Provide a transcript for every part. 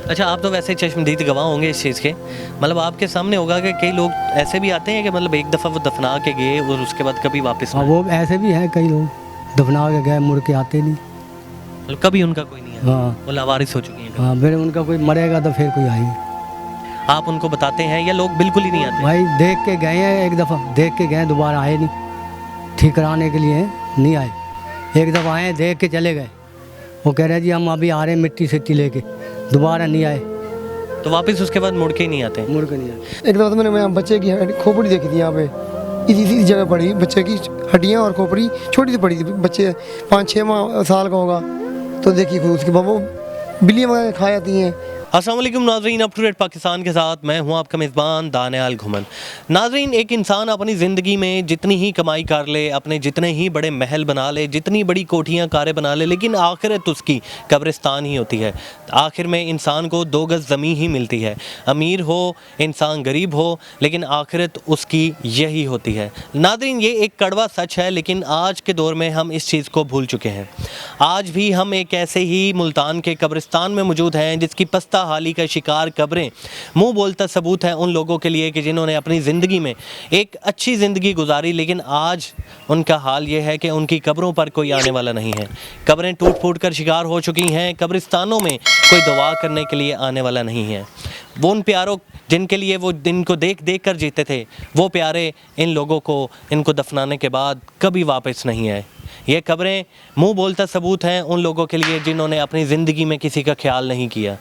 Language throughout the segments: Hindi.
अच्छा, आप तो वैसे चश्मदीद गवाह होंगे इस चीज़ के, मतलब आपके सामने होगा कि कई लोग ऐसे भी आते हैं कि मतलब एक दफ़ा वो दफना के गए और उसके बाद कभी वापस ना हाँ, आए। वो ऐसे भी हैं कई लोग दफना के गए मुड़ के आते नहीं। मतलब कभी उनका कोई नहीं आया, हाँ वो लावारिस हो चुकी हैं कभी। हाँ, फिर उनका कोई मरेगा तो फिर कोई आएंगे। आप उनको बताते हैं या लोग बिल्कुल ही नहीं आते? भाई देख के गए हैं, एक दफ़ा देख के गए, दोबारा आए नहीं ठीक कराने के लिए, नहीं आए। एक दफ़ा आए, देख के चले गए। वो कह रहे जी हम अभी आ रहे हैं मिट्टी सिट्टी लेके, दोबारा नहीं आए, तो वापस उसके बाद मुड़ के ही नहीं आते? मुड़ के नहीं आए। एक दफ़ा तो मैंने बच्चे की खोपड़ी देखी थी यहाँ पे, इसी जगह पड़ी बच्चे की हड्डियाँ और खोपड़ी छोटी सी पड़ी थी। बच्चे 5-6 साल का होगा तो देखी खुद उसके बाबू बिल्लियाँ वगैरह खा जाती हैं। अस्सलाम वालेकुम नाजरीन, अप टू डेट पाकिस्तान के साथ मैं हूं आपका मेज़बान दानियाल घुमन। नाजरीन, एक इंसान अपनी ज़िंदगी में जितनी ही कमाई कर ले, अपने जितने ही बड़े महल बना ले, जितनी बड़ी कोठियां कारें बना ले, लेकिन आखिरत उसकी कब्रिस्तान ही होती है। आखिर में इंसान को 2 गज़ ज़मीन ही मिलती है। अमीर हो, इंसान गरीब हो, लेकिन आखिरत उसकी यही होती है। नाजरीन, ये एक कड़वा सच है, लेकिन आज के दौर में हम इस चीज़ को भूल चुके हैं। आज भी हम एक ऐसे ही मुल्तान के कब्रिस्तान में मौजूद हैं जिसकी पस्ता हाली का शिकार कब्रें मुंह बोलता सबूत है उन लोगों के लिए कि जिन्होंने अपनी ज़िंदगी में एक अच्छी ज़िंदगी गुजारी, लेकिन आज उनका हाल ये है कि उनकी कब्रों पर कोई आने वाला नहीं है। कब्रें टूट फूट कर शिकार हो चुकी हैं, कब्रिस्तानों में कोई दुआ करने के लिए आने वाला नहीं है। वो उन प्यारों जिनके लिए वो दिन को देख देख कर जीते थे, वो प्यारे इन लोगों को इनको दफनाने के बाद कभी वापस नहीं आए। ये कब्रें मुंह बोलता सबूत हैं उन लोगों के लिए जिन्होंने अपनी ज़िंदगी में किसी का ख्याल नहीं किया।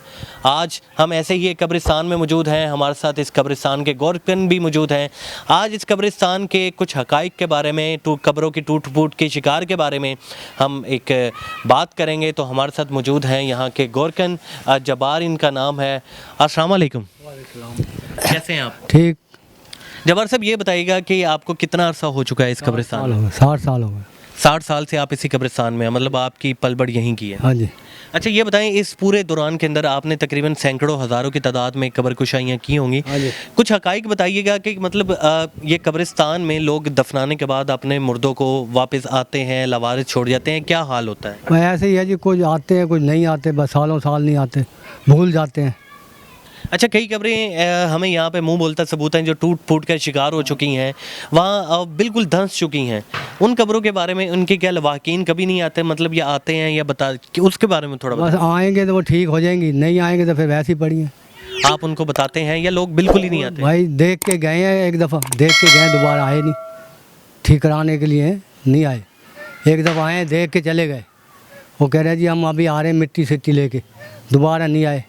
आज हम ऐसे ही एक कब्रिस्तान में मौजूद हैं, हमारे साथ इस कब्रिस्तान के गोरकन भी मौजूद हैं। आज इस कब्रिस्तान के कुछ हकाइक के बारे में, कब्रों की टूट फूट के शिकार के बारे में हम एक बात करेंगे। तो हमारे साथ मौजूद हैं यहाँ के गोरकन, जब्बार इनका नाम है। अस्सलाम वालेकुम। कैसे हैं आप? ठीक। जब्बार साहब, ये बताइएगा कि आपको कितना अर्सा हो चुका है इस कब्रिस्तान में? 60 साल हो गए। 60 साल से आप इसी कब्रिस्तान में हैं, मतलब आपकी पलबड़ यहीं की है? हाँ जी। अच्छा, ये बताएं, इस पूरे दौरान के अंदर आपने तकरीबन सैकड़ों हज़ारों की तादाद में कब्र कुशाइयाँ की होंगी। हाँ जी। कुछ हकाइक बताइएगा कि मतलब ये कब्रिस्तान में लोग दफनाने के बाद अपने मुर्दों को वापस आते हैं, लवारिस छोड़ जाते हैं, क्या हाल होता है? भाई ऐसे ही है जी, कुछ आते हैं कुछ नहीं आते, बस सालों साल नहीं आते, भूल जाते हैं। अच्छा, कई कब्रें हमें यहाँ पे मुंह बोलता सबूत हैं जो टूट फूट कर शिकार हो चुकी हैं, वहाँ बिल्कुल धंस चुकी हैं। उन कब्रों के बारे में उनके क्या लवाकिन कभी नहीं आते, मतलब ये आते हैं या बता कि उसके बारे में थोड़ा बस आएंगे तो वो ठीक हो जाएंगी, नहीं आएंगे तो फिर वैसे ही पड़ी हैं। आप उनको बताते हैं या लोग बिल्कुल ही नहीं आते? भाई देख के गए हैं, एक दफ़ा देख के गए, दोबारा आए नहीं ठीक कराने के लिए, नहीं आए। एक दफ़ा आए, देख के चले गए। वो कह रहे जी हम अभी आ रहे हैं मिट्टी सिट्टी लेके, दोबारा नहीं आए,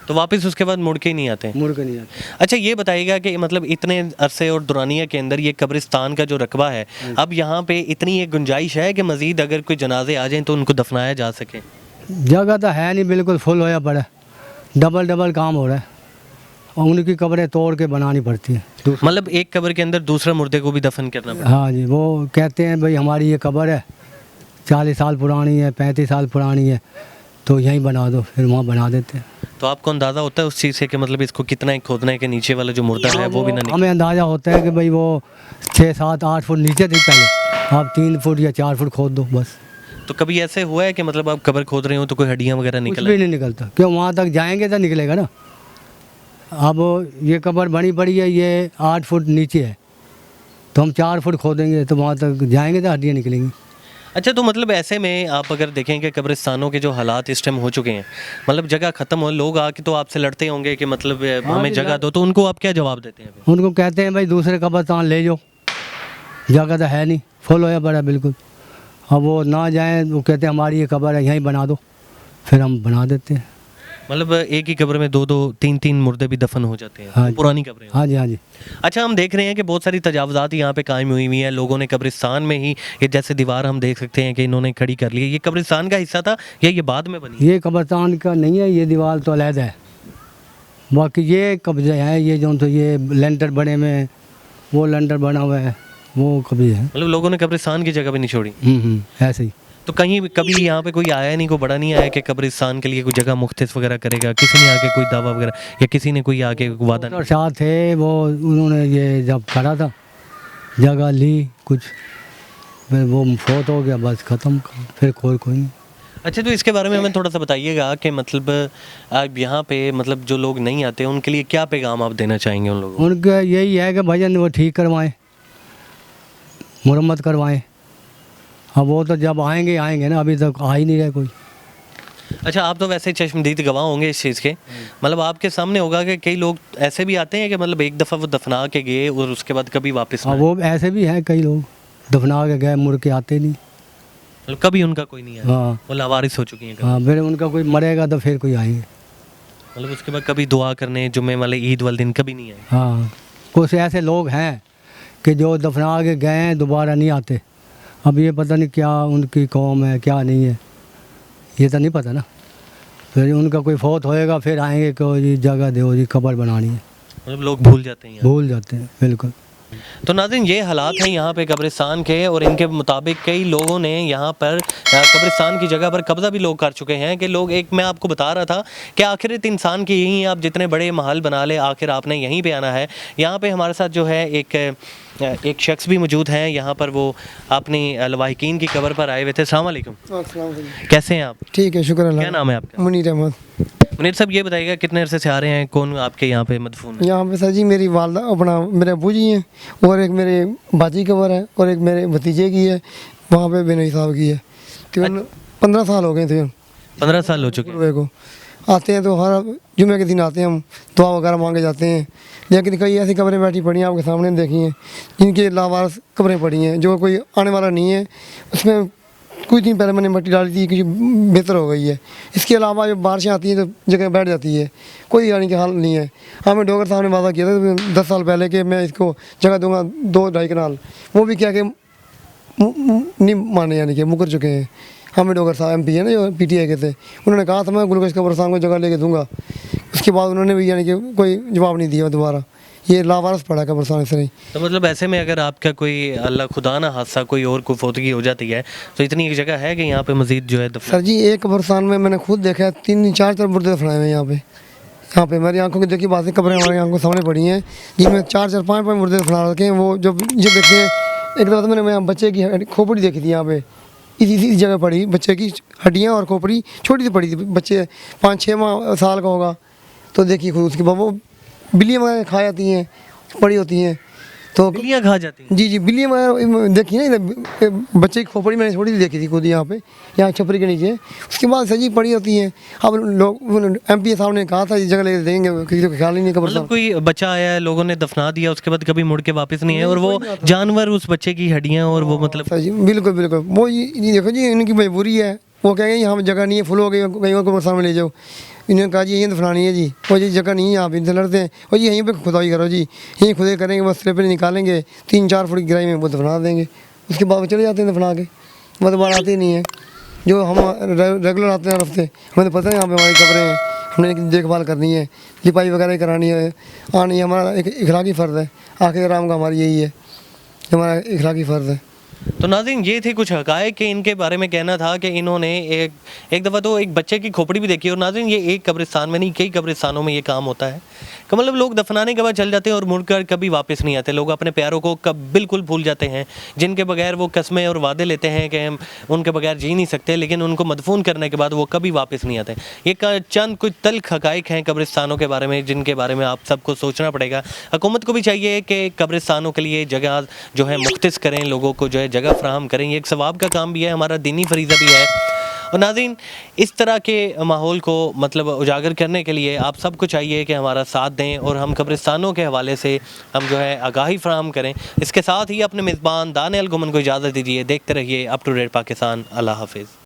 तो वापस उसके बाद मुड़ के ही नहीं आते? मुड़ के नहीं आते। अच्छा, ये बताइएगा कि मतलब इतने अरसे और दुरानिया के अंदर ये कब्रिस्तान का जो रकबा है, अब यहाँ पे इतनी एक गुंजाइश है कि मज़ीद अगर कोई जनाजे आ जाएं तो उनको दफनाया जा सके? जगह तो है नहीं, बिल्कुल फुल होया पड़ा है, डबल काम हो रहा है, और उनकी कब्रें तोड़ के बनानी पड़ती हैं। मतलब एक कब्र के अंदर दूसरा मुर्दे को भी दफन करना पड़ता हाँ जी, वो कहते हैं भाई हमारी ये कब्र है 40 साल पुरानी है, 35 साल पुरानी है, तो यहीं बना दो, फिर वहाँ बना देते हैं। है। तो आपको अंदाज़ा होता है उस चीज़ से कि मतलब इसको कितना ही खोदना है कि नीचे वाला जो मुर्दा है वो भी ना निकले? हमें अंदाज़ा होता है कि भाई वो 6, 7, 8 फुट नीचे थी पहले, आप 3 फुट या 4 फुट खोद दो बस। तो कभी ऐसे हुआ है कि मतलब आप कब्र खोद रहे हो तो कोई हड्डियाँ वगैरह कुछ निकल भी नहीं निकलता, क्यों वहाँ तक जाएंगे तो निकलेगा ना। अब ये कब्र बनी पड़ी है, ये 8 फुट नीचे है, तो हम 4 फुट खोदेंगे तो वहाँ तक जाएंगे तो हड्डियाँ निकलेंगी। अच्छा, तो मतलब ऐसे में आप अगर देखें कि कब्रिस्तानों के जो हालात इस टाइम हो चुके हैं, मतलब जगह ख़त्म हो, लोग आके तो आपसे लड़ते होंगे कि मतलब हमें जगह दो, तो उनको आप क्या जवाब देते हैं? उनको कहते हैं भाई दूसरे कब्रिस्तान ले जाओ, जगह तो है नहीं, फुल होया पड़ा बिल्कुल। अब वो ना जाएं, वो कहते हैं हमारी ये कब्र है यहीं बना दो, फिर हम बना देते हैं। मतलब एक ही कब्र में 2-2, 3-3 मुर्दे भी दफन हो जाते हैं? हाँ जी। पुरानी कब्रें? हाँ जी, हाँ जी। अच्छा, हम देख रहे हैं कि बहुत सारी तजावुज़ात यहाँ पे कायम हुई हुई हैं, लोगों ने कब्रिस्तान में ही ये जैसे दीवार हम देख सकते हैं कि इन्होंने खड़ी कर ली है, ये कब्रिस्तान का हिस्सा था या ये बाद में बनी? ये कब्रिस्तान का नहीं है, ये दीवार तो अलग है, बाकी ये कब्जे हैं, ये जो तो ये लेंटर बने हुए हैं, वो लेंटर बना हुआ है, वो कब्जे हैं। मतलब लोगों ने कब्रिस्तान की जगह भी नहीं छोड़ी? ऐसे ही। तो कहीं कभी यहाँ पे कोई आया नहीं, कोई बड़ा नहीं आया कि कब्रिस्तान के लिए कोई जगह मुख्तस वगैरह करेगा? किसी ने आके कोई दावा वगैरह या किसी ने कोई आके वादा नहीं? और साथ थे वो, उन्होंने ये जब करा था जगह ली कुछ, फिर वो फोत हो गया, बस ख़त्म, फिर कोई नहीं। अच्छा, तो इसके बारे में हमें थोड़ा सा बताइएगा कि मतलब आप यहाँ पे मतलब जो लोग नहीं आते उनके लिए क्या पैगाम आप देना चाहेंगे उन लोगों को? उनका यही है कि भजन वो ठीक करवाएं, मुरम्मत करवाएं। अब वो तो जब आएंगे आएंगे ना, अभी तक आ ही नहीं रहे कोई। अच्छा, आप तो वैसे चश्मदीद गवाह होंगे इस चीज़ के, मतलब आपके सामने होगा कि कई लोग ऐसे भी आते हैं कि मतलब एक दफ़ा वो दफना के गए और उसके बाद कभी वापस ना हाँ, आए। वो ऐसे भी हैं कई लोग, दफना के गए मुड़ के आते नहीं। मतलब कभी उनका कोई नहीं आया, हाँ वो लावारिस हो चुकी हैं कभी। हाँ, फिर उनका कोई मरेगा तो फिर कोई आएंगे। मतलब उसके बाद कभी दुआ करने जुम्मे वाले ईद वाले दिन कभी नहीं आए। हाँ, कुछ ऐसे लोग हैं कि जो दफना के गए हैं दोबारा नहीं आते। अब ये पता नहीं क्या उनकी कौम है क्या नहीं है, ये तो नहीं पता ना। फिर उनका कोई फौत होएगा फिर आएंगे कि जी जगह दो जी, कब्र बनानी है। मतलब लोग भूल जाते हैं यहाँ। भूल जाते हैं बिल्कुल। तो नाज़रीन, ये हालात हैं यहाँ पे कब्रिस्तान के, और इनके मुताबिक कई लोगों ने यहाँ पर कब्रिस्तान की जगह पर कब्ज़ा भी लोग कर चुके हैं। कि लोग, एक मैं आपको बता रहा था कि आखिरत इंसान की यही है, आप जितने बड़े महल बना ले आखिर आपने यहीं पे आना है। यहाँ पे हमारे साथ जो है एक शख्स भी मौजूद हैं यहाँ पर, वो अपनी लवाहिकीन की कब्र पर आए हुए थे। अस्सलाम वालेकुम, कैसे हैं आप? ठीक है, शुक्र क्या अल्लाह। नाम है आपका? मुनीर अहमद। मुनीर साहब, ये बताइएगा कितने अरसे से आ रहे हैं, कौन आपके यहाँ पे मदफून है? यहाँ पे सर जी मेरी वालदा अपना मेरे अबू जी हैं, और एक मेरे बाजी की कब्र है, और एक मेरे भतीजे की है, वहाँ पे बेनई साहब की है। तकरीबन 15 साल हो गए थे 15 साल हो चुके हैं। पूर्वे को। आते हैं तो हर जुमे के दिन आते हैं, हम दुआ वगैरह मांगे जाते हैं। लेकिन कई ऐसी कब्रें बैठी पड़ी हैं आपके सामने देखी हैं, जिनकी लावारिस कब्रें पड़ी हैं, जो कोई आने वाला नहीं है। उसमें कुछ दिन पहले मैंने मिट्टी डाली थी, कुछ बेहतर हो गई है। इसके अलावा जब बारिशें आती हैं तो जगह बैठ जाती है, कोई आने का हाल नहीं है। हमें डॉक्टर साहब ने वादा किया था 10 साल पहले कि मैं इसको जगह दूंगा 2-2.5 कनाल, वो भी क्या कि नहीं माने, यानी कि मुकर चुके हैं। हमें डॉक्टर साहब MP है ना जो PTI के थे, उन्होंने कहा था मैं गुलगश कब्रिस्तान को जगह लेके दूंगा। उसके बाद उन्होंने भी यानी कि कोई जवाब नहीं दिया दोबारा। ये लावारिस पड़ा कब्रिस्तान से नहीं। तो मतलब ऐसे में अगर आपका कोई अल्लाह खुदा ना हादसा कोई और कोई फौतगी हो जाती है तो इतनी एक जगह है कि यहाँ पे मजीद जो है सर जी एक कब्रिस्तान में मैंने खुद देखा है 3-4 मुर्दे दफनाए हुए हैं यहाँ पे मेरी आंखों की देखी बातें, कब्रें हमारी आंखों के सामने पड़ी हैं जिनमें 4-4, 5-5 मुर्दे दफना रखे हैं। वो जब ये देखे, एक दफ़ा तो मैंने बच्चे की खोपड़ी देखी थी यहाँ पे, इसी जगह पड़ी, बच्चे की हड्डियाँ और खोपड़ी छोटी सी पड़ी थी। बच्चे 5-6 साल का होगा, तो देखिए खुद उसकी वो बिल्लियाँ वगैरह खा जाती हैं, पड़ी होती हैं। तो बिल्लियाँ खा जाती हैं? जी बिल्लियाँ वगैरह देखी ना, इधर बच्चे की खोपड़ी मैंने छोटी सी देखी थी खुद यहाँ छपरी के नीचे। उसके बाद सजी पड़ी होती हैं। अब लोग MP साहब ने कहा था ये जगह ले देंगे, किसी को ख्याल ही नहीं कब्र मतलब कोई बच्चा आया है, लोगों ने दफना दिया, उसके बाद कभी मुड़ के वापस नहीं है, और वो जानवर उस बच्चे की हड्डियाँ और वो मतलब सर जी बिल्कुल बिल्कुल। वो ये देखो जी इनकी मजबूरी है, वो कहेंगे यहाँ जगह नहीं है, फुल हो गई, कहीं और कब्रिस्तान में ले जाओ। इन्होंने कहा जी यहीं दफनानी है जी, वो जी जगह नहीं है, आप इनसे लड़ते हैं, और जी यहीं पे खुदाई करो जी, यहीं खुदाई करेंगे, बस स्लेपे निकालेंगे, 3-4 फुट गहराई में वो दफना देंगे। उसके बाद वो चले जाते हैं दफना के, वो दोबारा आते ही नहीं है। जो हम रेगुलर आते हैं हफ्ते, हमें तो पता है यहाँ पे हमारी कब्रें हैं, हमने इनकी देखभाल करनी है, लिपाई वगैरह करानी है, आनी है। हमारा एक इखलाकी फ़र्ज़ है, आखिर आराम का हमारी यही है, हमारा इखलाकी फ़र्ज़ है। तो नाज़रीन, ये थे कुछ हक़ाइक़ कि इनके बारे में कहना था कि इन्होंने एक दफ़ा तो एक बच्चे की खोपड़ी भी देखी। और नाज़रीन, ये एक कब्रिस्तान में नहीं, कई कब्रिस्तानों में ये काम होता है कि मतलब लोग दफनाने के बाद चल जाते हैं और मुड़कर कभी वापस नहीं आते। लोग अपने प्यारों को कब बिल्कुल भूल जाते हैं, जिनके बगैर वो कस्में और वादे लेते हैं कि हम उनके बगैर जी नहीं सकते, लेकिन उनको मदफून करने के बाद वो कभी वापस नहीं आते। ये चंद कुछ तल्ख हक़ाइक़ हैं कब्रिस्तानों के बारे में, जिनके बारे में आप सबको सोचना पड़ेगा। हुकूमत को भी चाहिए कि कब्रिस्तानों के लिए जगह जो है मुख्तस करें, लोगों को जो है जगह फ्राहम करें। ये एक सवाब का काम भी है, हमारा दीनी फरीज़ा भी है। और नाज़रीन, इस तरह के माहौल को मतलब उजागर करने के लिए आप सबको चाहिए कि हमारा साथ दें और हम कब्रिस्तानों के हवाले से हम जो है आगाही फ्राहम करें। इसके साथ ही अपने मेज़बान दानियाल घुमन को इजाज़त दीजिए। देखते रहिए अप टू डेट पाकिस्तान। अल्लाह हाफ़िज़।